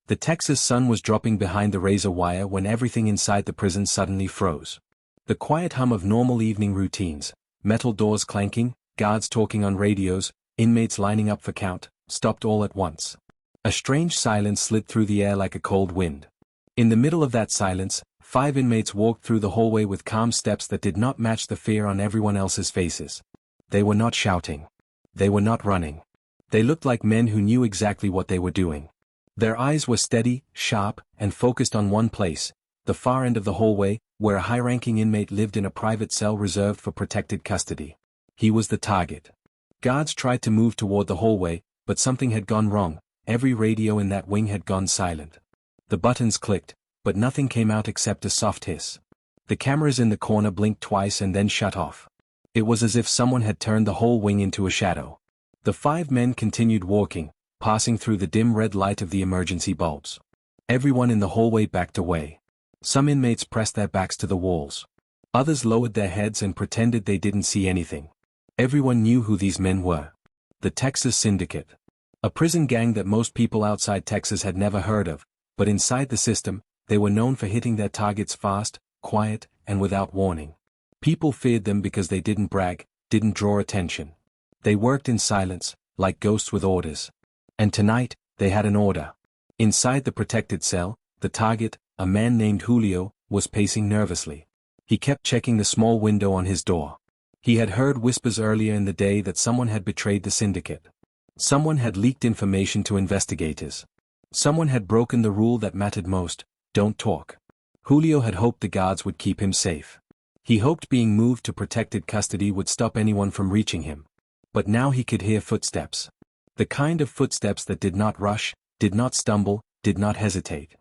The Texas sun was dropping behind the razor wire when everything inside the prison suddenly froze. The quiet hum of normal evening routines, metal doors clanking, guards talking on radios, inmates lining up for count, stopped all at once. A strange silence slid through the air like a cold wind. In the middle of that silence, 5 inmates walked through the hallway with calm steps that did not match the fear on everyone else's faces. They were not shouting. They were not running. They looked like men who knew exactly what they were doing. Their eyes were steady, sharp, and focused on one place, the far end of the hallway, where a high-ranking inmate lived in a private cell reserved for protected custody. He was the target. Guards tried to move toward the hallway, but something had gone wrong. Every radio in that wing had gone silent. The buttons clicked, but nothing came out except a soft hiss. The cameras in the corner blinked twice and then shut off. It was as if someone had turned the whole wing into a shadow. The 5 men continued walking, passing through the dim red light of the emergency bulbs. Everyone in the hallway backed away. Some inmates pressed their backs to the walls. Others lowered their heads and pretended they didn't see anything. Everyone knew who these men were. The Texas Syndicate. A prison gang that most people outside Texas had never heard of, but inside the system, they were known for hitting their targets fast, quiet, and without warning. People feared them because they didn't brag, didn't draw attention. They worked in silence, like ghosts with orders. And tonight, they had an order. Inside the protected cell, the target, a man named Julio, was pacing nervously. He kept checking the small window on his door. He had heard whispers earlier in the day that someone had betrayed the syndicate. Someone had leaked information to investigators. Someone had broken the rule that mattered most: don't talk. Julio had hoped the guards would keep him safe. He hoped being moved to protected custody would stop anyone from reaching him. But now he could hear footsteps. The kind of footsteps that did not rush, did not stumble, did not hesitate.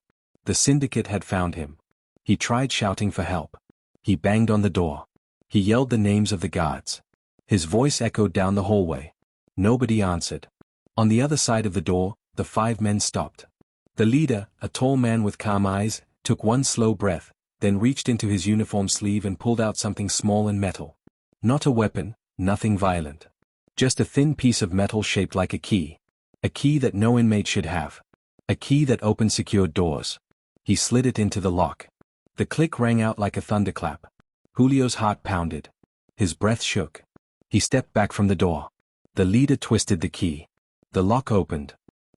The syndicate had found him. He tried shouting for help. He banged on the door. He yelled the names of the guards. His voice echoed down the hallway. Nobody answered. On the other side of the door, the 5 men stopped. The leader, a tall man with calm eyes, took one slow breath, then reached into his uniform sleeve and pulled out something small and metal. Not a weapon, nothing violent. Just a thin piece of metal shaped like a key. A key that no inmate should have. A key that opened secured doors. He slid it into the lock. The click rang out like a thunderclap. Julio's heart pounded. His breath shook. He stepped back from the door. The leader twisted the key. The lock opened.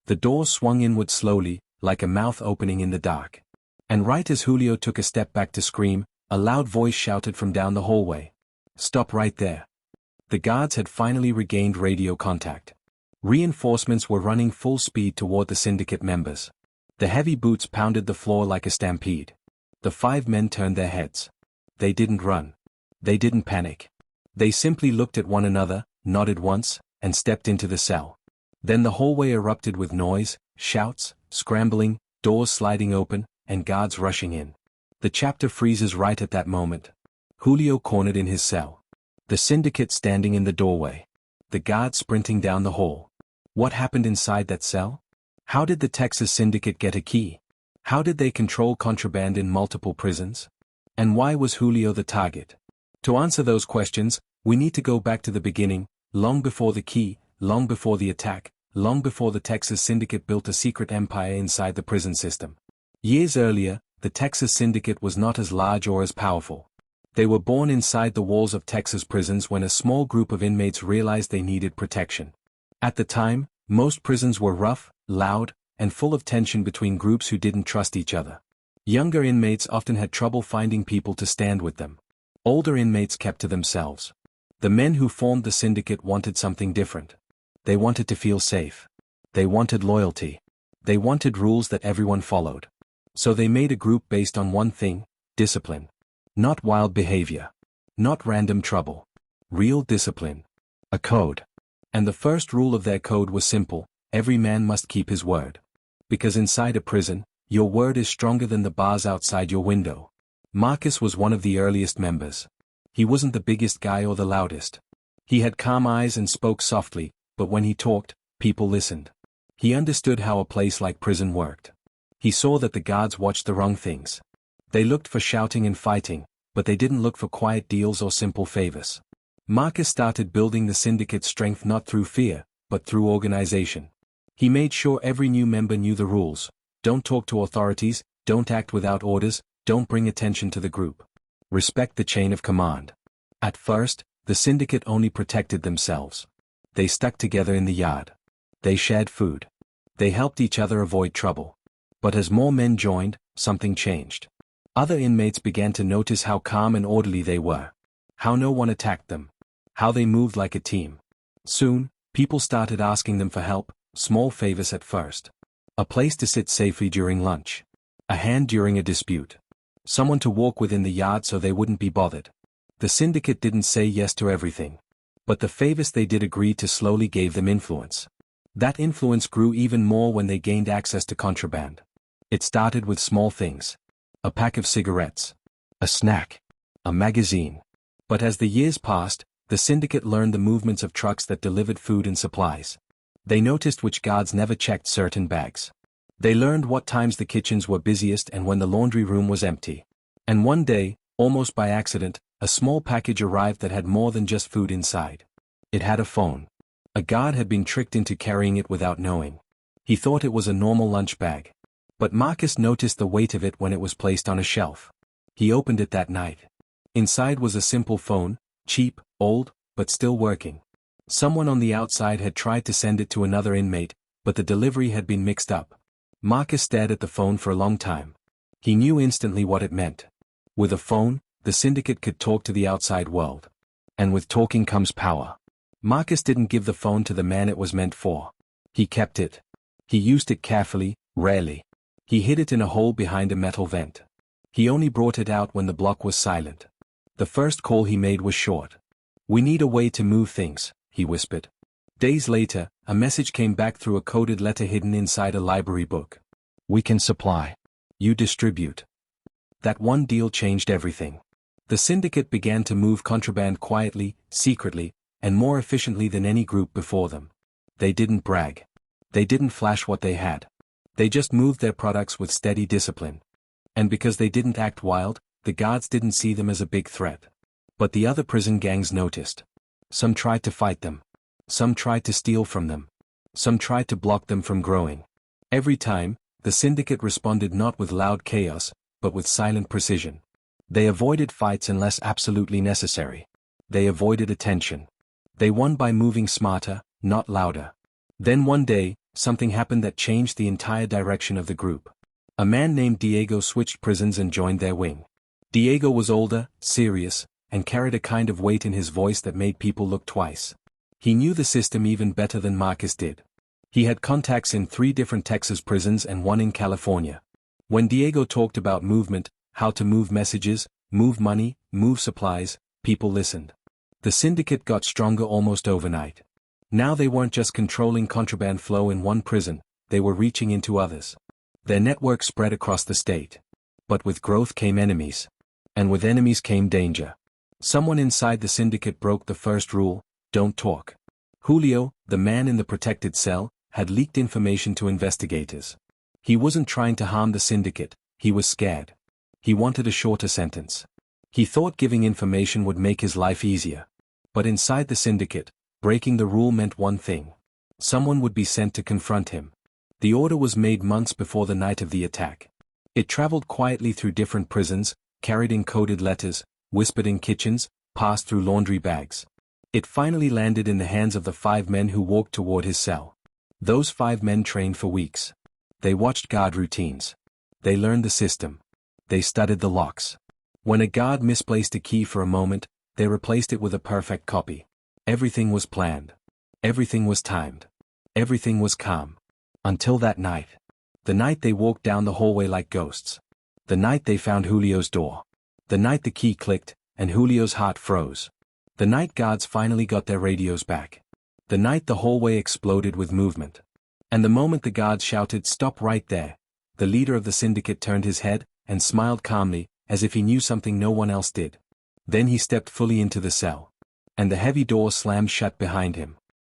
The door swung inward slowly, like a mouth opening in the dark. And right as Julio took a step back to scream, a loud voice shouted from down the hallway. "Stop right there." The guards had finally regained radio contact. Reinforcements were running full speed toward the syndicate members. The heavy boots pounded the floor like a stampede. The 5 men turned their heads. They didn't run. They didn't panic. They simply looked at one another, nodded once, and stepped into the cell. Then the hallway erupted with noise, shouts, scrambling, doors sliding open, and guards rushing in. The chapter freezes right at that moment. Julio cornered in his cell. The syndicate standing in the doorway. The guards sprinting down the hall. What happened inside that cell? How did the Texas Syndicate get a key? How did they control contraband in multiple prisons? And why was Julio the target? To answer those questions, we need to go back to the beginning, long before the key, long before the attack, long before the Texas Syndicate built a secret empire inside the prison system. Years earlier, the Texas Syndicate was not as large or as powerful. They were born inside the walls of Texas prisons when a small group of inmates realized they needed protection. At the time, most prisons were rough, loud, and full of tension between groups who didn't trust each other. Younger inmates often had trouble finding people to stand with them. Older inmates kept to themselves. The men who formed the syndicate wanted something different. They wanted to feel safe. They wanted loyalty. They wanted rules that everyone followed. So they made a group based on one thing: discipline. Not wild behavior. Not random trouble. Real discipline. A code. And the first rule of their code was simple: every man must keep his word. Because inside a prison, your word is stronger than the bars outside your window. Marcus was one of the earliest members. He wasn't the biggest guy or the loudest. He had calm eyes and spoke softly, but when he talked, people listened. He understood how a place like prison worked. He saw that the guards watched the wrong things. They looked for shouting and fighting, but they didn't look for quiet deals or simple favors. Marcus started building the syndicate's strength not through fear, but through organization. He made sure every new member knew the rules, Don't talk to authorities, don't act without orders, don't bring attention to the group. Respect the chain of command. At first, the syndicate only protected themselves. They stuck together in the yard. They shared food. They helped each other avoid trouble. But as more men joined, something changed. Other inmates began to notice how calm and orderly they were. How no one attacked them. How they moved like a team. Soon, people started asking them for help, small favors at first. A place to sit safely during lunch. A hand during a dispute. Someone to walk within the yard so they wouldn't be bothered. The syndicate didn't say yes to everything. But the favors they did agree to slowly gave them influence. That influence grew even more when they gained access to contraband. It started with small things. A pack of cigarettes. A snack. A magazine. But as the years passed, the syndicate learned the movements of trucks that delivered food and supplies. They noticed which guards never checked certain bags. They learned what times the kitchens were busiest and when the laundry room was empty. And one day, almost by accident, a small package arrived that had more than just food inside. It had a phone. A guard had been tricked into carrying it without knowing. He thought it was a normal lunch bag. But Marcus noticed the weight of it when it was placed on a shelf. He opened it that night. Inside was a simple phone, cheap, old, but still working. Someone on the outside had tried to send it to another inmate, but the delivery had been mixed up. Marcus stared at the phone for a long time. He knew instantly what it meant. With a phone, the syndicate could talk to the outside world. And with talking comes power. Marcus didn't give the phone to the man it was meant for. He kept it. He used it carefully, rarely. He hid it in a hole behind a metal vent. He only brought it out when the block was silent. The first call he made was short. "We need a way to move things," he whispered. Days later, a message came back through a coded letter hidden inside a library book. "We can supply. You distribute." That one deal changed everything. The syndicate began to move contraband quietly, secretly, and more efficiently than any group before them. They didn't brag. They didn't flash what they had. They just moved their products with steady discipline. And because they didn't act wild, the guards didn't see them as a big threat. But the other prison gangs noticed. Some tried to fight them. Some tried to steal from them. Some tried to block them from growing. Every time, the syndicate responded not with loud chaos, but with silent precision. They avoided fights unless absolutely necessary. They avoided attention. They won by moving smarter, not louder. Then one day, something happened that changed the entire direction of the group. A man named Diego switched prisons and joined their wing. Diego was older, serious, and carried a kind of weight in his voice that made people look twice. He knew the system even better than Marcus did. He had contacts in 3 different Texas prisons and 1 in California. When Diego talked about movement, how to move messages, move money, move supplies, people listened. The syndicate got stronger almost overnight. Now they weren't just controlling contraband flow in one prison, they were reaching into others. Their network spread across the state. But with growth came enemies. And with enemies came danger. Someone inside the syndicate broke the first rule: don't talk. Julio, the man in the protected cell, had leaked information to investigators. He wasn't trying to harm the syndicate, he was scared. He wanted a shorter sentence. He thought giving information would make his life easier. But inside the syndicate, breaking the rule meant one thing. Someone would be sent to confront him. The order was made months before the night of the attack. It traveled quietly through different prisons, carried in coded letters, whispered in kitchens, passed through laundry bags. It finally landed in the hands of the 5 men who walked toward his cell. Those 5 men trained for weeks. They watched guard routines. They learned the system. They studied the locks. When a guard misplaced a key for a moment, they replaced it with a perfect copy. Everything was planned. Everything was timed. Everything was calm. Until that night. The night they walked down the hallway like ghosts. The night they found Julio's door. The night the key clicked, and Julio's heart froze. The night guards finally got their radios back. The night the hallway exploded with movement. And the moment the guards shouted, "Stop right there," the leader of the syndicate turned his head, and smiled calmly, as if he knew something no one else did. Then he stepped fully into the cell. And the heavy door slammed shut behind him.